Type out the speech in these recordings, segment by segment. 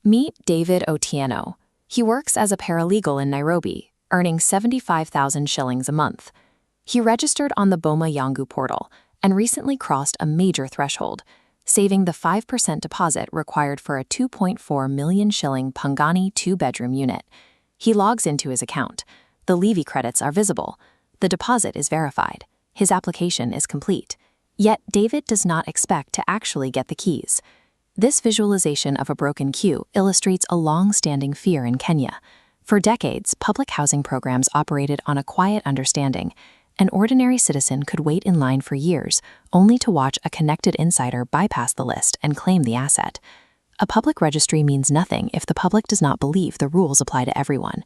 Meet David Otieno. He works as a paralegal in Nairobi, earning 75,000 shillings a month. He registered on the Boma Yangu portal and recently crossed a major threshold, saving the 5% deposit required for a 2.4 million shilling Pangani 2-bedroom unit. He logs into his account. The levy credits are visible. The deposit is verified. His application is complete. Yet David does not expect to actually get the keys. This visualization of a broken queue illustrates a long-standing fear in Kenya. For decades, public housing programs operated on a quiet understanding. An ordinary citizen could wait in line for years, only to watch a connected insider bypass the list and claim the asset. A public registry means nothing if the public does not believe the rules apply to everyone.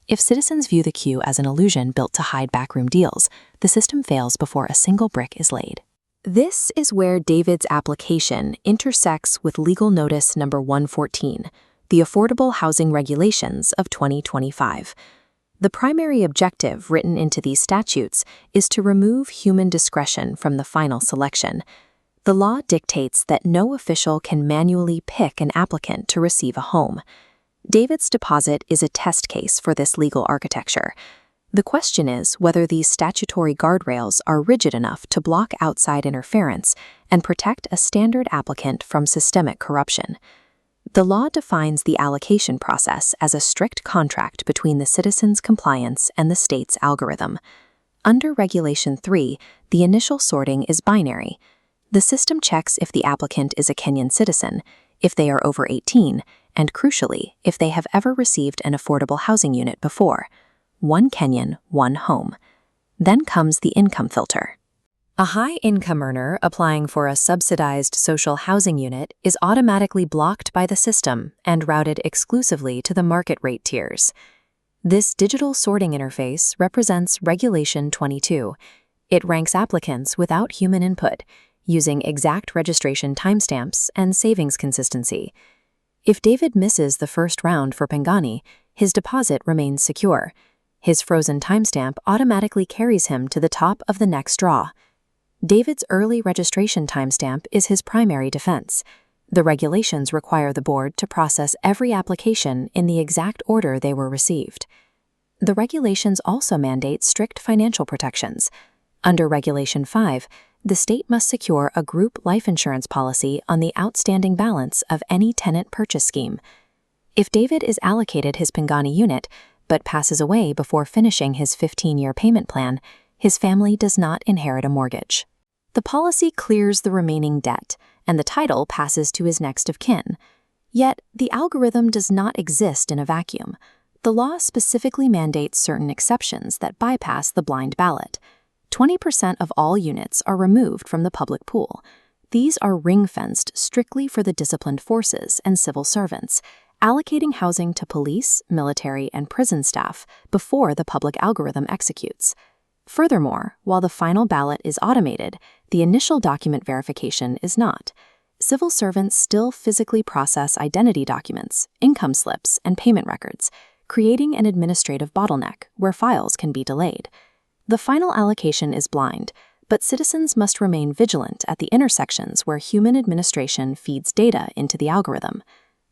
If citizens view the queue as an illusion built to hide backroom deals, the system fails before a single brick is laid. This is where David's application intersects with Legal Notice Number 114, the Affordable Housing Regulations of 2025. The primary objective written into these statutes is to remove human discretion from the final selection. The law dictates that no official can manually pick an applicant to receive a home. David's deposit is a test case for this legal architecture. The question is whether these statutory guardrails are rigid enough to block outside interference and protect a standard applicant from systemic corruption. The law defines the allocation process as a strict contract between the citizen's compliance and the state's algorithm. Under Regulation 3, the initial sorting is binary. The system checks if the applicant is a Kenyan citizen, if they are over 18, and crucially, if they have ever received an affordable housing unit before. One Kenyan, one home. Then comes the income filter. A high-income earner applying for a subsidized social housing unit is automatically blocked by the system and routed exclusively to the market rate tiers. This digital sorting interface represents Regulation 22. It ranks applicants without human input, using exact registration timestamps and savings consistency. If David misses the first round for Pangani, his deposit remains secure. His frozen timestamp automatically carries him to the top of the next draw. David's early registration timestamp is his primary defense. The regulations require the board to process every application in the exact order they were received. The regulations also mandate strict financial protections. Under Regulation 5, the state must secure a group life insurance policy on the outstanding balance of any tenant purchase scheme. If David is allocated his Pangani unit, but passes away before finishing his 15-year payment plan, his family does not inherit a mortgage. The policy clears the remaining debt, and the title passes to his next of kin. Yet, the algorithm does not exist in a vacuum. The law specifically mandates certain exceptions that bypass the blind ballot. 20% of all units are removed from the public pool. These are ring-fenced strictly for the disciplined forces and civil servants, allocating housing to police, military, and prison staff before the public algorithm executes. Furthermore, while the final ballot is automated, the initial document verification is not. Civil servants still physically process identity documents, income slips, and payment records, creating an administrative bottleneck where files can be delayed. The final allocation is blind, but citizens must remain vigilant at the intersections where human administration feeds data into the algorithm.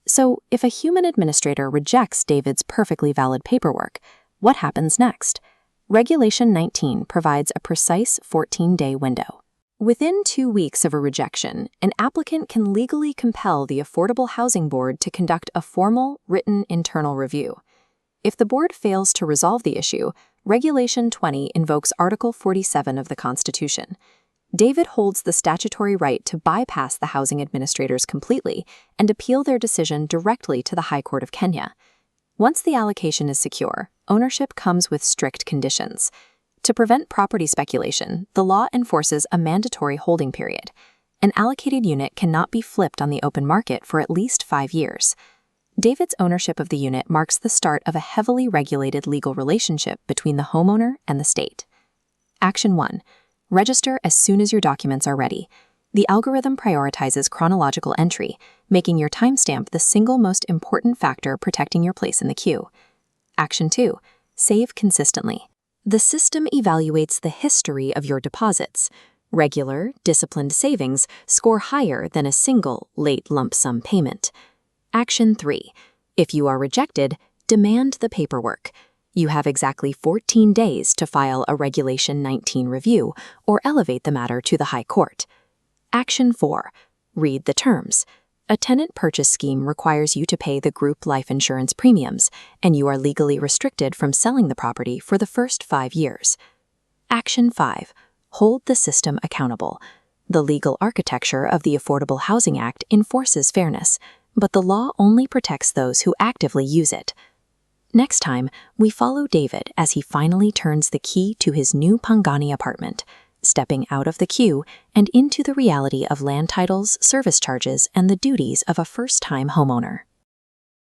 So, if a human administrator rejects David's perfectly valid paperwork, what happens next? Regulation 19 provides a precise 14-day window. Within 2 weeks of a rejection, an applicant can legally compel the Affordable Housing Board to conduct a formal, written internal review. If the board fails to resolve the issue, Regulation 20 invokes Article 47 of the Constitution. David holds the statutory right to bypass the housing administrators completely and appeal their decision directly to the High Court of Kenya. Once the allocation is secure, ownership comes with strict conditions. To prevent property speculation, the law enforces a mandatory holding period. An allocated unit cannot be flipped on the open market for at least 5 years. David's ownership of the unit marks the start of a heavily regulated legal relationship between the homeowner and the state. Action 1. Register as soon as your documents are ready. The algorithm prioritizes chronological entry, making your timestamp the single most important factor protecting your place in the queue. Action 2. Save consistently. The system evaluates the history of your deposits. Regular, disciplined savings score higher than a single late lump sum payment. Action 3. If you are rejected, demand the paperwork. You have exactly 14 days to file a Regulation 19 review or elevate the matter to the High Court. Action 4. Read the terms. A tenant purchase scheme requires you to pay the group life insurance premiums, and you are legally restricted from selling the property for the first 5 years. Action 5. Hold the system accountable. The legal architecture of the Affordable Housing Act enforces fairness, but the law only protects those who actively use it. Next time, we follow David as he finally turns the key to his new Pangani apartment, stepping out of the queue and into the reality of land titles, service charges, and the duties of a first-time homeowner.